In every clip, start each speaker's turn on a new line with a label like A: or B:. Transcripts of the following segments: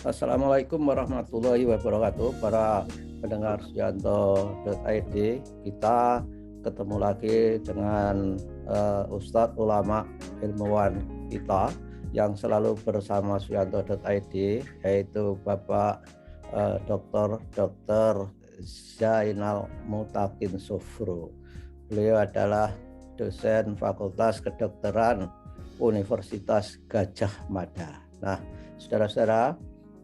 A: Assalamualaikum warahmatullahi wabarakatuh, para pendengar Suyanto.id. Kita ketemu lagi dengan Ustadz ulama ilmuwan kita yang selalu bersama Suyanto.id, yaitu Bapak Dr. Zainal Mutakin Sofro. Beliau adalah dosen Fakultas Kedokteran Universitas Gadjah Mada. Nah, saudara-saudara,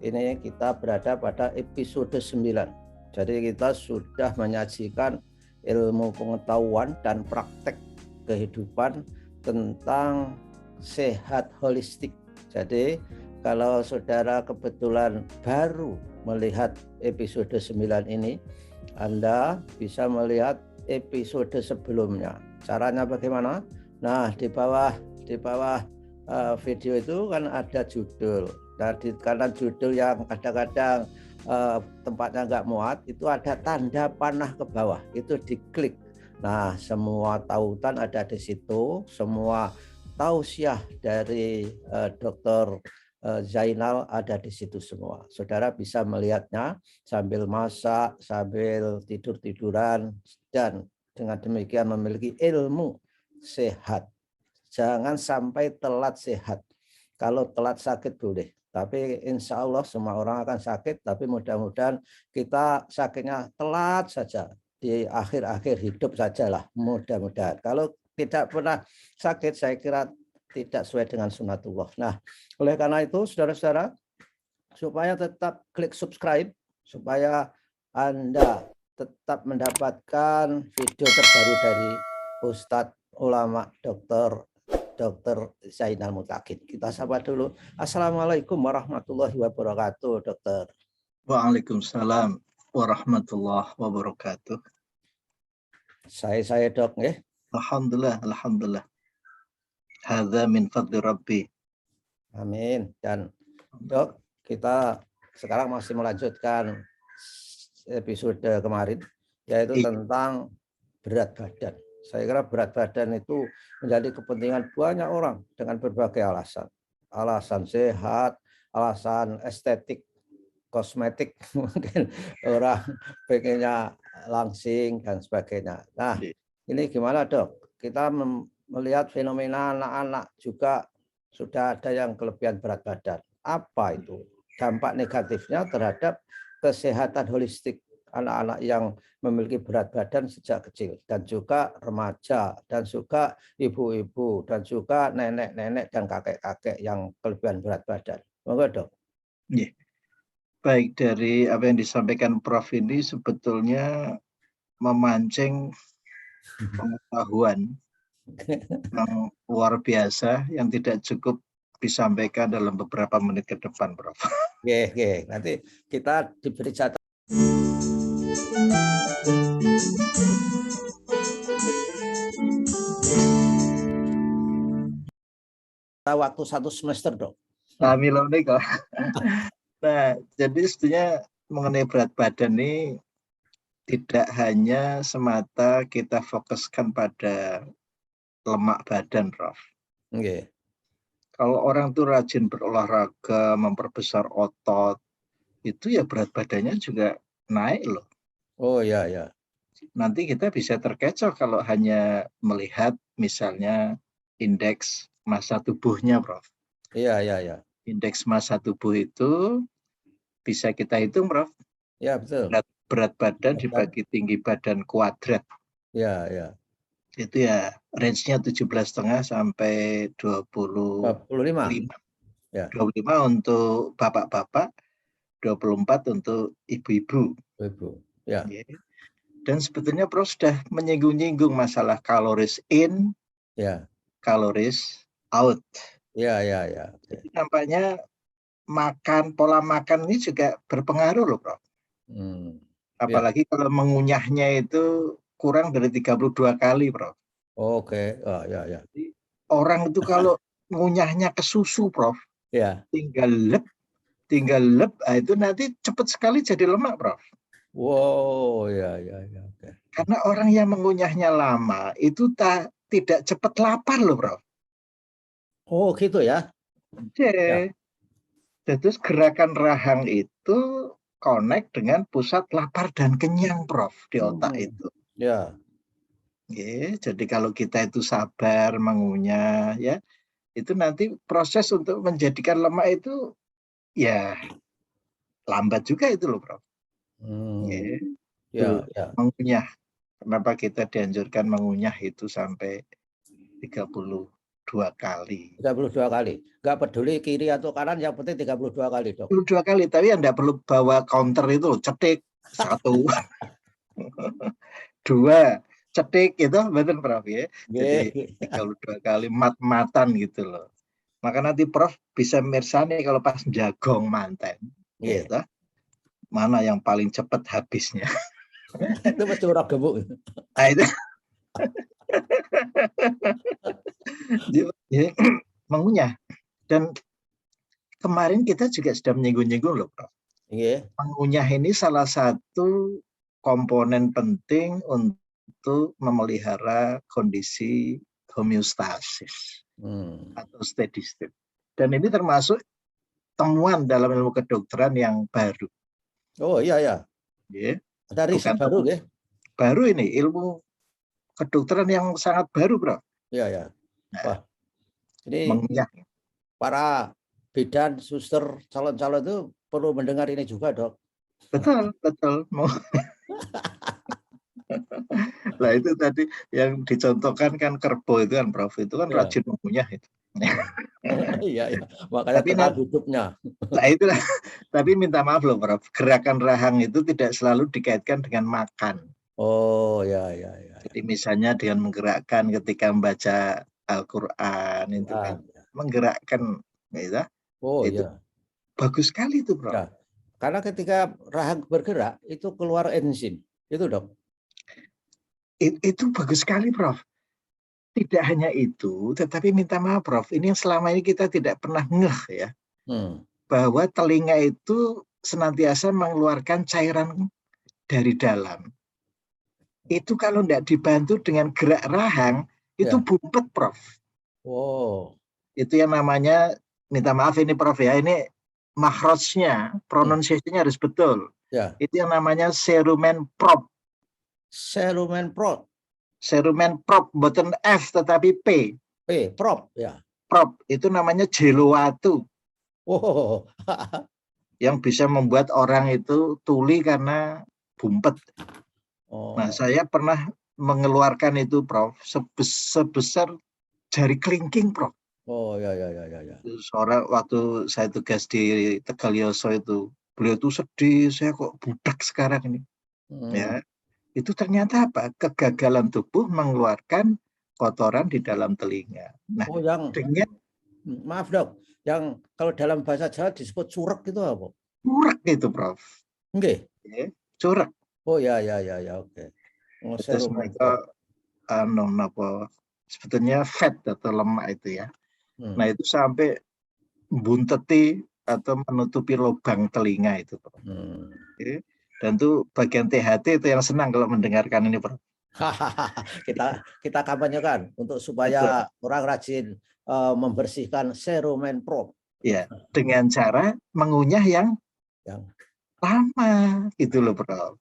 A: ini kita berada pada episode 9. Jadi kita sudah menyajikan ilmu pengetahuan dan praktek kehidupan tentang sehat holistik. Jadi kalau saudara kebetulan baru melihat episode 9 ini, Anda bisa melihat episode sebelumnya. Caranya bagaimana? Nah, di bawah video itu kan ada judul. Tadi karena judul yang kadang-kadang tempatnya nggak muat, itu ada tanda panah ke bawah, itu diklik. Nah, semua tautan ada di situ, semua tausiah dari Dr. Zainal ada di situ semua. Saudara bisa melihatnya sambil masak, sambil tidur-tiduran, dan dengan demikian memiliki ilmu sehat. Jangan sampai telat sehat. Kalau telat sakit boleh, tapi insya Allah semua orang akan sakit, tapi mudah-mudahan kita sakitnya telat saja, di akhir-akhir hidup sajalah, mudah-mudahan. Kalau tidak pernah sakit, saya kira tidak sesuai dengan sunatullah. Nah, oleh karena itu, saudara-saudara, supaya tetap klik subscribe, supaya Anda tetap mendapatkan video terbaru dari Ustadz Ulama Dr. Zainal Mutakin. Kita sapa dulu. Assalamualaikum warahmatullahi wabarakatuh, dokter.
B: Waalaikumsalam warahmatullahi wabarakatuh.
A: Saya dok, ya.
B: Alhamdulillah. Hadza min fadli Rabbi.
A: Amin. Dan dok, kita sekarang masih melanjutkan episode kemarin, yaitu tentang berat badan. Saya kira berat badan itu menjadi kepentingan banyak orang dengan berbagai alasan. Alasan sehat, alasan estetik, kosmetik, mungkin orang pengennya langsing dan sebagainya. Nah, ini gimana dok? Kita melihat fenomena anak-anak juga sudah ada yang kelebihan berat badan. Apa itu dampak negatifnya terhadap kesehatan holistik anak-anak yang memiliki berat badan sejak kecil, dan juga remaja, dan juga ibu-ibu, dan juga nenek-nenek dan kakek-kakek yang kelebihan berat badan. Monggo dok.
B: Baik, dari apa yang disampaikan Prof ini sebetulnya memancing pengetahuan yang luar biasa yang tidak cukup disampaikan dalam beberapa menit ke depan, Prof.
A: Oke. Nanti kita diberi catatan. Waktu 1 semester, dok.
B: Nah, jadi sebetulnya mengenai berat badan ini tidak hanya semata kita fokuskan pada lemak badan, Prof.
A: Okay.
B: Kalau orang tuh rajin berolahraga, memperbesar otot, itu ya berat badannya juga naik loh.
A: Oh ya.
B: Nanti kita bisa terkecoh kalau hanya melihat misalnya indeks massa tubuhnya, Prof.
A: Iya.
B: Indeks massa tubuh itu bisa kita hitung, Prof.
A: Ya, betul.
B: Berat badan dibagi tinggi badan kuadrat.
A: Ya.
B: Itu ya range-nya 17,5 sampai 25.
A: Ya.
B: 25 untuk bapak-bapak, 24 untuk ibu-ibu.
A: Ya.
B: Dan sebetulnya Prof sudah menyinggung-nyinggung masalah kaloris in, kaloris out.
A: Ya.
B: Jadi nampaknya pola makan ini juga berpengaruh loh, Prof. Apalagi kalau mengunyahnya itu kurang dari 32 kali, Prof.
A: Oke. Ya.
B: Jadi, orang itu kalau mengunyahnya ke susu, Prof.
A: Ya.
B: Tinggal lep, itu nanti cepat sekali jadi lemak, Prof.
A: Wow, ya.
B: Karena orang yang mengunyahnya lama itu tidak cepat lapar loh, Prof.
A: Oh, gitu ya.
B: Oke.
A: Ya.
B: Terus gerakan rahang itu connect dengan pusat lapar dan kenyang, Prof, di otak itu.
A: Ya.
B: Oke, jadi kalau kita itu sabar mengunyah, ya, itu nanti proses untuk menjadikan lemak itu ya lambat juga itu loh, Prof.
A: Hmm.
B: Itu
A: Ya, ya.
B: mengunyah. Kenapa kita dianjurkan mengunyah itu sampai 32 kali.
A: 32 kali. Nggak peduli kiri atau kanan, yang penting 32 kali, Dok.
B: 32 kali, tapi Anda perlu bawa counter itu, cetik, 1, 2, cetik, itu betul, Prof, ya. Jadi 32 kali mat-matan gitu loh. Maka nanti Prof bisa mirsani kalau pas jagong manten, gitu, mana yang paling cepat habisnya.
A: Itu mesti orang gemuk.
B: Nah, itu mengunyah. Dan kemarin kita juga sudah menyinggung-nyinggung loh, Prof. Mengunyah ini salah satu komponen penting untuk memelihara kondisi homeostasis atau steady state. Dan ini termasuk temuan dalam ilmu kedokteran yang baru.
A: Oh iya ya.
B: Ya.
A: Ada riset baru ya?
B: Baru ini ilmu kedokteran yang sangat baru, Bro.
A: Iya ya. Wah. Ini
B: mengunyah.
A: Para bidan, suster, calon-calon itu perlu mendengar ini juga, Dok.
B: Betul, betul. Nah, itu tadi yang dicontohkan kan kerbau itu kan, Prof, itu kan rajin mengunyah itu.
A: Iya, iya. Makanya tenang hidupnya.
B: Nah, itulah. Tapi minta maaf loh, Prof. Gerakan rahang itu tidak selalu dikaitkan dengan makan.
A: Oh, ya, ya, ya.
B: Jadi misalnya dengan menggerakkan ketika membaca Al-Quran itu kan menggerakkan, gitu.
A: Oh,
B: itu
A: ya.
B: bagus sekali itu, Prof.
A: Ya. Karena ketika rahang bergerak itu keluar enzim, itu, Dok.
B: Itu bagus sekali, Prof. Tidak hanya itu, tetapi minta maaf, Prof. Ini yang selama ini kita tidak pernah ngeh ya, bahwa telinga itu senantiasa mengeluarkan cairan dari dalam. Itu kalau tidak dibantu dengan gerak rahang, itu bumpet, Prof.
A: Oh.
B: Itu yang namanya, minta maaf ini, Prof, ya, ini makhrajnya, pronunciation-nya harus betul. Itu yang namanya cerumen prop.
A: Cerumen prop.
B: Cerumen prop, bukan F tetapi P.
A: Prop, ya.
B: Prop, itu namanya jeluatu.
A: Oh.
B: Yang bisa membuat orang itu tuli karena bumpet. Nah, saya pernah mengeluarkan itu, Prof, sebesar jari kelingking, Prof.
A: Oh, ya, ya, ya, ya.
B: Seorang waktu saya tugas di Tegalioso itu, beliau tuh sedih, saya kok budak sekarang ini. Ya, itu ternyata apa? Kegagalan tubuh mengeluarkan kotoran di dalam telinga. Nah,
A: maaf, Dok, yang kalau dalam bahasa Jawa disebut curek itu apa?
B: Curek itu, Prof.
A: Nggih.
B: Curek.
A: Oh ya, ya, ya, ya, oke.
B: Terus mereka sebetulnya fat atau lemak itu ya. Nah, itu sampai bunteti atau menutupi lubang telinga itu, Prof. Dan itu bagian THT itu yang senang kalau mendengarkan ini, Prof.
A: kita kampanyekan untuk supaya orang rajin membersihkan cerumen prop.
B: Ya, dengan cara mengunyah yang lama gitu loh, Prof.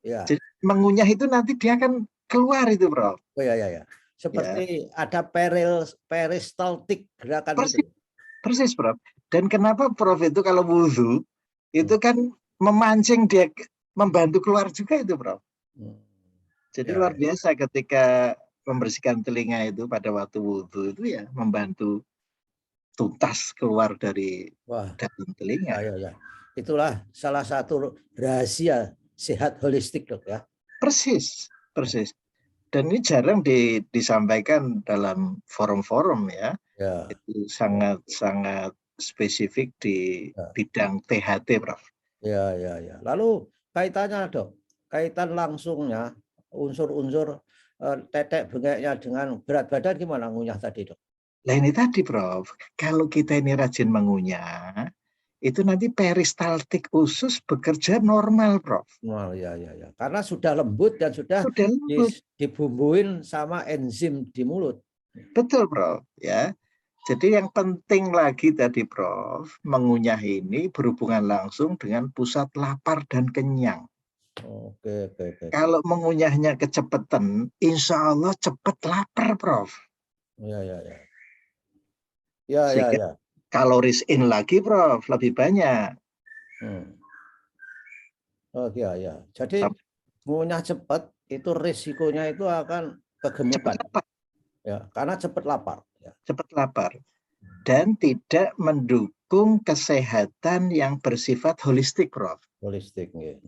A: Ya.
B: Jadi mengunyah itu nanti dia akan keluar itu, Prof.
A: Oh ya, ya, ya. Seperti ada peristaltik gerakan
B: persis,
A: itu.
B: Persis, Prof. Dan kenapa, Prof, itu kalau wudhu itu kan memancing dia membantu keluar juga itu, Prof. Jadi luar biasa ketika membersihkan telinga itu pada waktu wudhu itu ya membantu tuntas keluar dari dalam telinga.
A: Ya, ya. Itulah salah satu rahasia sehat holistik, Dok, ya.
B: Persis, persis. Dan ini jarang disampaikan dalam forum-forum ya. Itu sangat spesifik di bidang THT, Prof.
A: Ya, ya, ya. Lalu kaitannya, Dok, kaitan langsungnya unsur-unsur tetek bengeknya dengan berat badan gimana ngunyah tadi, Dok?
B: Nah, ini tadi, Prof. Kalau kita ini rajin mengunyah, itu nanti peristaltik usus bekerja normal, Prof.
A: Oh, ya. Karena sudah lembut dan sudah
B: lembut.
A: dibumbuin sama enzim di mulut.
B: Betul, Prof. Ya. Jadi yang penting lagi tadi, Prof, mengunyah ini berhubungan langsung dengan pusat lapar dan kenyang.
A: Oke.
B: Kalau mengunyahnya kecepatan, insya Allah cepat lapar, Prof.
A: Ya.
B: Kaloris in lagi, Prof, lebih banyak.
A: Oh ya. Jadi mengunyah cepat itu risikonya itu akan kegemukan.
B: Cepat.
A: Ya, karena cepat lapar. Ya.
B: Cepat lapar. Dan tidak mendukung kesehatan yang bersifat holistik, Prof.
A: Holistik. Ya.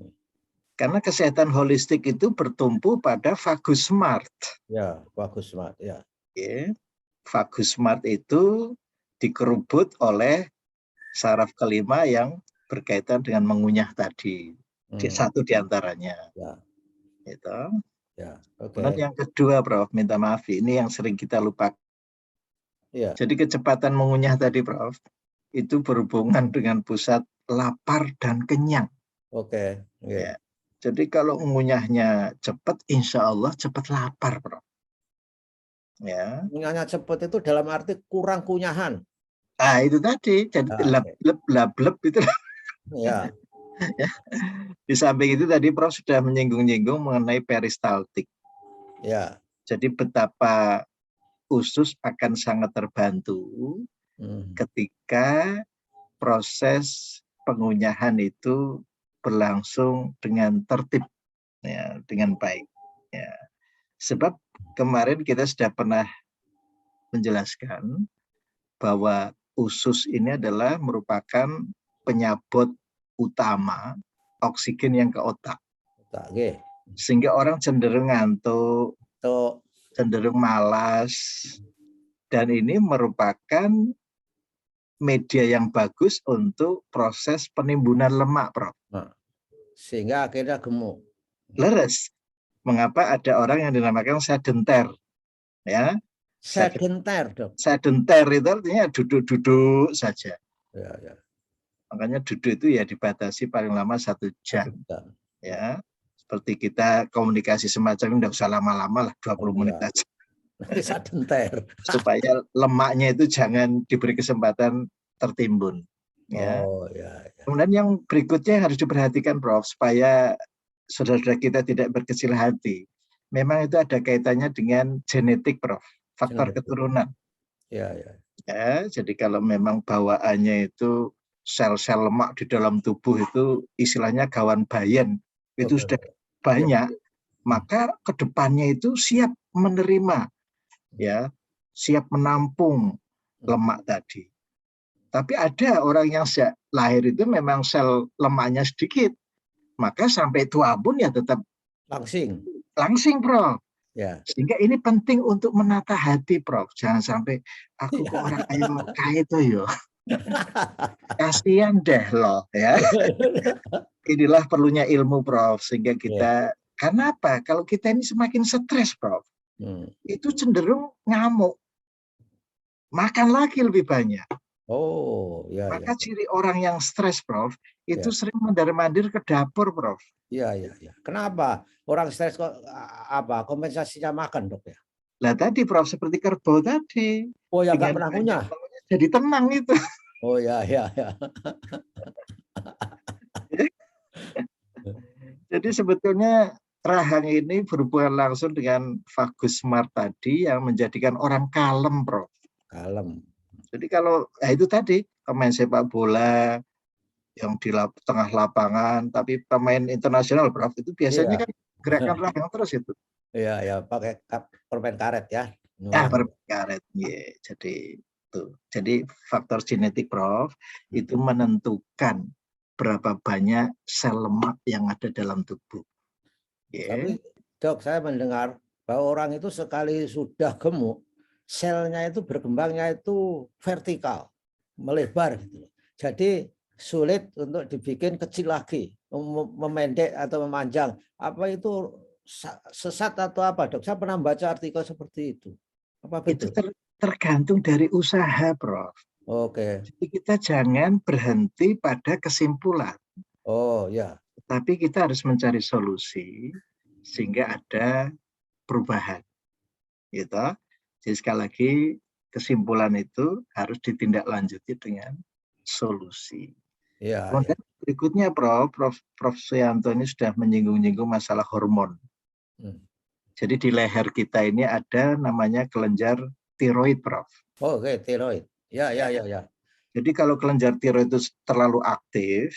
B: Karena kesehatan holistik itu bertumpu pada vagus smart.
A: Ya, vagus smart. Ya.
B: Vagus smart itu dikerubut oleh saraf kelima yang berkaitan dengan mengunyah tadi. Satu diantaranya.
A: Ya.
B: Itu.
A: Ya.
B: Kemudian yang kedua, Prof, minta maaf, ini yang sering kita lupakan.
A: Ya.
B: Jadi kecepatan mengunyah tadi, Prof, itu berhubungan dengan pusat lapar dan kenyang.
A: Oke.
B: Ya. Jadi kalau mengunyahnya cepat, insya Allah cepat lapar, Prof. Ya.
A: Mengunyahnya cepat itu dalam arti kurang kunyahan.
B: Ah, itu tadi, jadi lab itu.
A: Ya.
B: Ya. Di samping itu tadi Prof sudah menyinggung-nyinggung mengenai peristaltik.
A: Ya.
B: Jadi betapa usus akan sangat terbantu ketika proses pengunyahan itu berlangsung dengan tertib, ya, dengan baik. Ya. Sebab kemarin kita sudah pernah menjelaskan bahwa usus ini adalah merupakan penyabot utama oksigen yang ke otak. Sehingga orang cenderung ngantuk, cenderung malas, dan ini merupakan media yang bagus untuk proses penimbunan lemak, Prof.
A: Sehingga akhirnya gemuk.
B: Leres. Mengapa ada orang yang dinamakan sedenter? Ya.
A: Sedenter, Dok.
B: Sedenter itu artinya duduk-duduk saja.
A: Ya.
B: Makanya duduk itu ya dibatasi paling lama 1 jam. Ya. Seperti kita komunikasi semacam ini tidak usah lama-lama lah, 20 menit aja.
A: Sedenter.
B: Supaya lemaknya itu jangan diberi kesempatan tertimbun. Ya.
A: Ya.
B: Kemudian yang berikutnya harus diperhatikan, Prof, supaya saudara-saudara kita tidak berkecil hati. Memang itu ada kaitannya dengan genetik, Prof, faktor keturunan. Ya, jadi kalau memang bawaannya itu sel-sel lemak di dalam tubuh itu istilahnya gawan bayan, itu sudah banyak, maka kedepannya itu siap menerima, ya, siap menampung lemak tadi. Tapi ada orang yang sejak lahir itu memang sel lemaknya sedikit, maka sampai tua pun ya tetap langsing, Prof. Ya. Sehingga ini penting untuk menata hati, Prof. Jangan sampai aku kok orang kaya itu yo. Kasihan deh loh, ya. Inilah perlunya ilmu, Prof. Sehingga kita, karena apa? Kalau kita ini semakin stres, Prof, itu cenderung ngamuk. Makan lagi lebih banyak. Maka ciri orang yang stres, Prof, itu sering mondar-mandir ke dapur, Prof.
A: Iya. Kenapa? Orang stres kok kompensasinya makan, Dok, ya?
B: Lah tadi, Prof, seperti kerbau tadi.
A: Oh ya, nggak pernah kunyah.
B: Jadi tenang itu.
A: Oh ya.
B: Jadi sebetulnya rahang ini berhubungan langsung dengan vagus smart tadi yang menjadikan orang kalem, Prof.
A: Kalem.
B: Jadi kalau itu tadi pemain sepak bola yang di tengah lapangan, tapi pemain internasional, Prof, itu biasanya kan gerakan rahang terus itu.
A: Iya, pakai permen karet ya.
B: Permen karet, ya. Jadi faktor genetik, Prof, itu menentukan berapa banyak sel lemak yang ada dalam tubuh.
A: Tapi, Dok, saya mendengar bahwa orang itu sekali sudah gemuk, selnya itu berkembangnya itu vertikal, melebar gitu. Jadi sulit untuk dibikin kecil lagi, memendek atau memanjang. Apa itu sesat atau apa, Dok? Saya pernah baca artikel seperti itu. Apa betul?
B: Itu tergantung dari usaha, Prof.
A: Oke.
B: Jadi kita jangan berhenti pada kesimpulan,
A: Oh ya.
B: tapi kita harus mencari solusi sehingga ada perubahan, gitu. Jadi sekali lagi kesimpulan itu harus ditindaklanjuti dengan solusi.
A: Ya, ya.
B: Kemudian berikutnya Prof. Suyanto ini sudah menyinggung-nyinggung masalah hormon.
A: Hmm.
B: Jadi di leher kita ini ada namanya kelenjar tiroid, Prof.
A: Oh, oke, tiroid. Ya, ya, ya, ya.
B: Jadi kalau kelenjar tiroid itu terlalu aktif,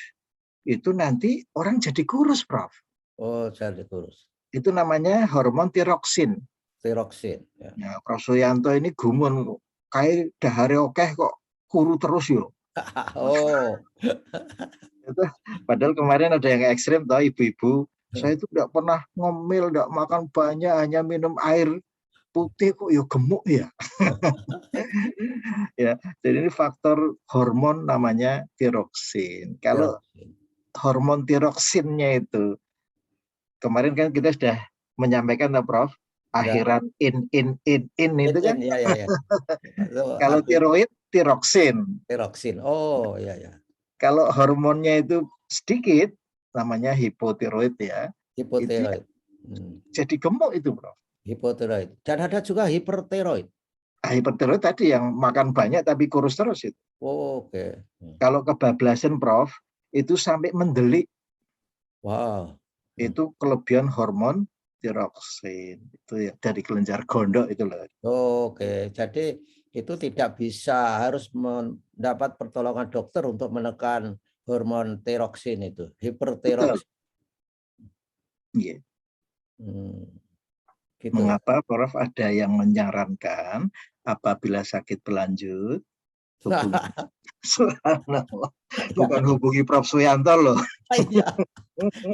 B: itu nanti orang jadi kurus, Prof.
A: Oh, jadi kurus.
B: Itu namanya hormon tiroksin.
A: Tiroksin. Ya.
B: Ya, Prof. Suyanto ini gumun, kayak dahare okeh kok kuru terus yo.
A: Oh.
B: Itu, padahal kemarin ada yang ekstrim, tahu ibu-ibu, saya itu tidak pernah ngomel, tidak makan banyak, hanya minum air putih kok ya gemuk ya. Ya, jadi ini faktor hormon namanya tiroksin. Kalau
A: Tiroksin.
B: hormon tiroksinnya itu kemarin kan kita sudah menyampaikan, Prof,
A: Ya.
B: akhiran in itu kan.
A: Ya, ya, ya. Itu
B: Kalau tiroid tiroksin.
A: tiroksin. Oh, ya, ya.
B: Kalau hormonnya itu sedikit, namanya hipotiroid ya. Itu
A: Hipotiroid.
B: jadi gemuk itu, Prof.
A: Hipotiroid. Dan ada juga hipertiroid.
B: Hipertiroid tadi yang makan banyak tapi kurus terus itu.
A: Oh, oke.
B: Kalau kebablasan, Prof, itu sampai mendelik.
A: Wow.
B: Itu kelebihan hormon tiroksin. Itu ya dari kelenjar gondok itu loh.
A: Oke. Jadi itu tidak bisa, harus mendapat pertolongan dokter untuk menekan hormon tiroksin itu,
B: Betul.
A: hipertiroksin.
B: Yeah.
A: Gitu ya.
B: Mengapa, Prof, ada yang menyarankan apabila sakit berlanjut hubungi Subhanallah. Bukan hubungi Prof. Suyanto loh.
A: Iya,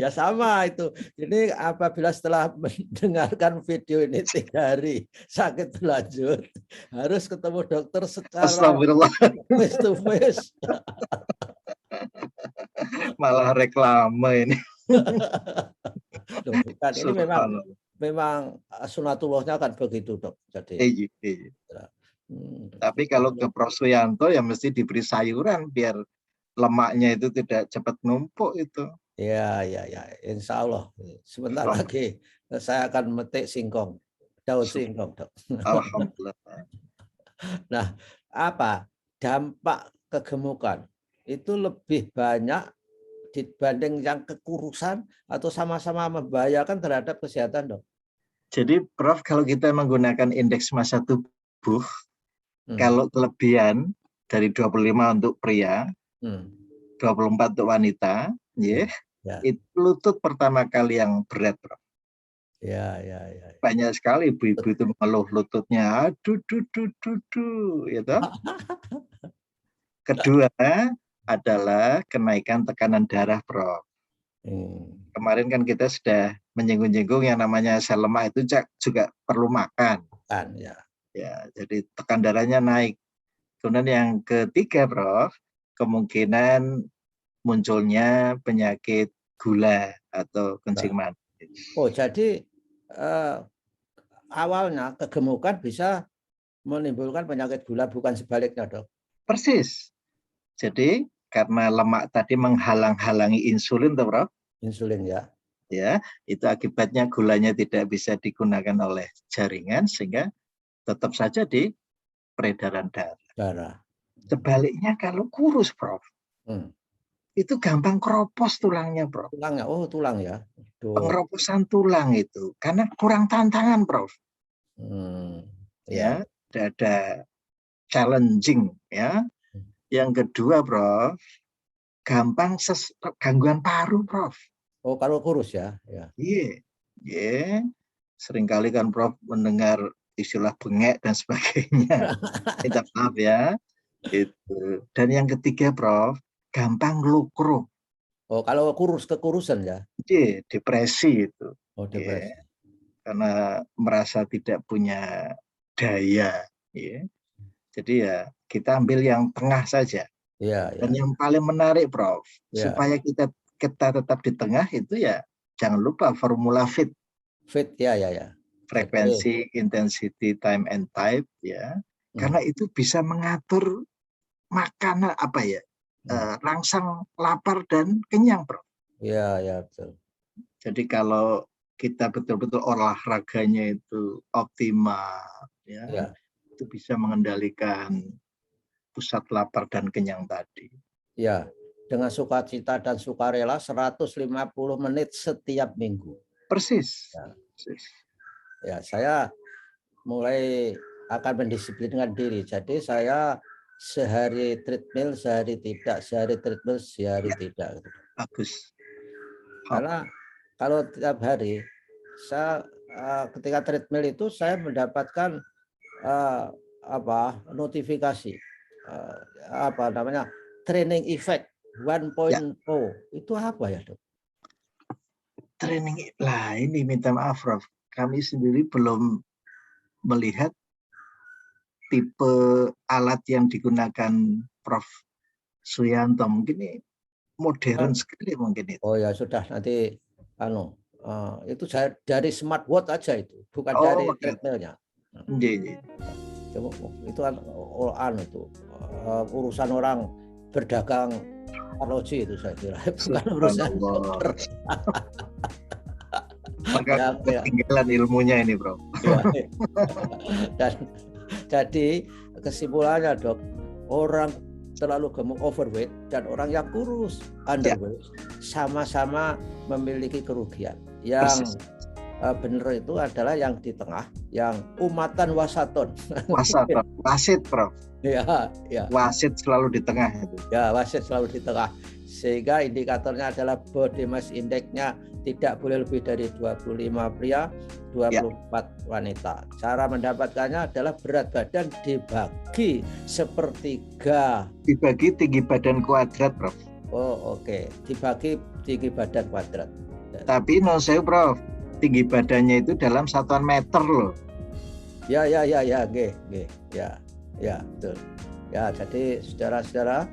A: ya sama itu. Ini apabila setelah mendengarkan video ini 3 hari sakit berlanjut, harus ketemu dokter secara
B: Astagfirullah.
A: face to face.
B: Malah reklame ini.
A: Loh, bukan, ini
B: Subhanallah.
A: memang sunatullahnya kan begitu, Dok. Jadi
B: Tapi kalau ke Prof. Suyanto ya mesti diberi sayuran biar lemaknya itu tidak cepat numpuk itu.
A: ya, ya, ya, insya Allah. Sebentar lagi saya akan metik singkong, daun singkong, Dok.
B: Alhamdulillah.
A: Nah, apa dampak kegemukan itu lebih banyak dibanding yang kekurusan atau sama-sama membahayakan terhadap kesehatan, Dok?
B: Jadi, Prof, kalau kita menggunakan indeks massa tubuh, kalau kelebihan dari 25 untuk pria, 24 untuk wanita, ya, itu lutut pertama kali yang berat, Prof.
A: Ya, ya, ya.
B: Banyak sekali ibu-ibu itu mengeluh lututnya, aduh, gitu. Kedua adalah kenaikan tekanan darah, Prof. Kemarin kan kita sudah menyinggung-nyinggung yang namanya sel lemak itu juga perlu makan. Ya, jadi tekan darahnya naik. Kemudian yang ketiga, Prof, kemungkinan munculnya penyakit gula atau kencing manis.
A: Oh, jadi awalnya kegemukan bisa menimbulkan penyakit gula, bukan sebaliknya, Dok?
B: Persis. Jadi karena lemak tadi menghalang-halangi insulin, toh, Prof?
A: Insulin, ya.
B: Ya, itu akibatnya gulanya tidak bisa digunakan oleh jaringan sehingga tetap saja di peredaran darah. Sebaliknya kalau kurus, Prof, itu gampang keropos tulangnya, Prof.
A: Tulangnya, oh tulang ya.
B: Pengeroposan tulang itu karena kurang tantangan, Prof. Ya, ada challenging ya. Yang kedua, Prof, gampang gangguan paru, Prof.
A: Oh, kalau kurus ya.
B: Iya. Seringkali kan Prof mendengar istilah bengek dan sebagainya. Minta maaf ya. Itu. Dan yang ketiga, Prof, gampang lukro.
A: Oh, kalau kekurusan ya.
B: Iya, depresi itu.
A: Oh, depresi.
B: Karena merasa tidak punya daya. Ya. Jadi ya kita ambil yang tengah saja. Dan yang paling menarik, Prof, supaya kita tetap di tengah itu ya jangan lupa formula FIT.
A: FIT, ya.
B: Frekuensi, intensity, time and type, ya. Karena itu bisa mengatur makanan apa ya, rangsang lapar dan kenyang, Prof.
A: Iya, ya betul.
B: Jadi kalau kita betul-betul olahraganya itu optimal, ya, itu bisa mengendalikan pusat lapar dan kenyang tadi.
A: Ya, dengan sukacita dan sukarela 150 menit setiap minggu.
B: Persis.
A: Ya.
B: Persis.
A: Ya, saya mulai akan mendisiplinkan diri. Jadi saya sehari treadmill, sehari tidak, sehari treadmill, sehari tidak.
B: Bagus.
A: Karena kalau tiap hari saya ketika treadmill itu saya mendapatkan notifikasi apa namanya training effect 1.0 itu apa ya, Dok?
B: Training lah ini minta maaf, Prof. Kami sendiri belum melihat tipe alat yang digunakan Prof. Suyanto. Mungkin ini modern sekali mungkin itu.
A: Oh ya sudah, nanti itu dari smartwatch aja itu, bukan dari treadmillnya. Itu kan itu urusan orang berdagang arloji itu saya kira, bukan urusan dokter.
B: Maka ketinggalan ilmunya ini, Bro.
A: Dan jadi kesimpulannya, Dok, orang terlalu gemuk overweight dan orang yang kurus underweight sama-sama memiliki kerugian. Yang benar itu adalah yang di tengah, yang umatan wasaton.
B: Wasit, Prof.
A: Ya.
B: Wasit selalu di tengah itu.
A: Ya, wasit selalu di tengah. Sehingga indikatornya adalah body mass index-nya tidak boleh lebih dari 25 pria, 24 wanita. Cara mendapatkannya adalah berat badan dibagi sepertiga.
B: Dibagi tinggi badan kuadrat, Prof.
A: Oh, oke. Dibagi tinggi badan kuadrat.
B: Tapi saya, Prof, tinggi badannya itu dalam satuan meter loh.
A: Ya, betul. Ya, jadi saudara-saudara,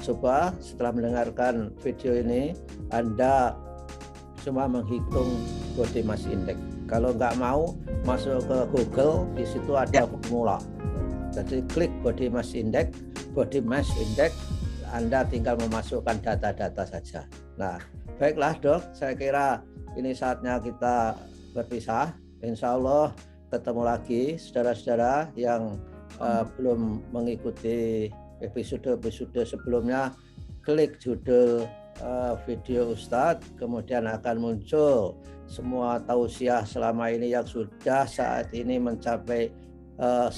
A: coba setelah mendengarkan video ini, Anda cuma menghitung body mass index. Kalau nggak mau, masuk ke Google, di situ ada formula. Jadi klik body mass index, Anda tinggal memasukkan data-data saja. Nah, baiklah, Dok, saya kira ini saatnya kita berpisah. Insya Allah ketemu lagi saudara-saudara yang belum mengikuti episode-episode sebelumnya. Klik judul video Ustadz, kemudian akan muncul semua tausiah selama ini yang sudah saat ini mencapai 9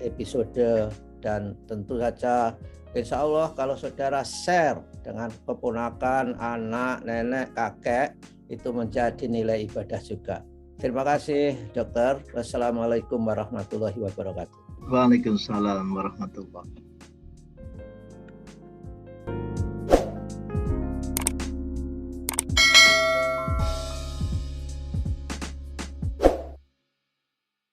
A: episode. Dan tentu saja insya Allah kalau saudara share dengan keponakan, anak, nenek, kakek, itu menjadi nilai ibadah juga. Terima kasih, Dokter. Wassalamualaikum warahmatullahi wabarakatuh.
B: Waalaikumsalam warahmatullahi wabarakatuh.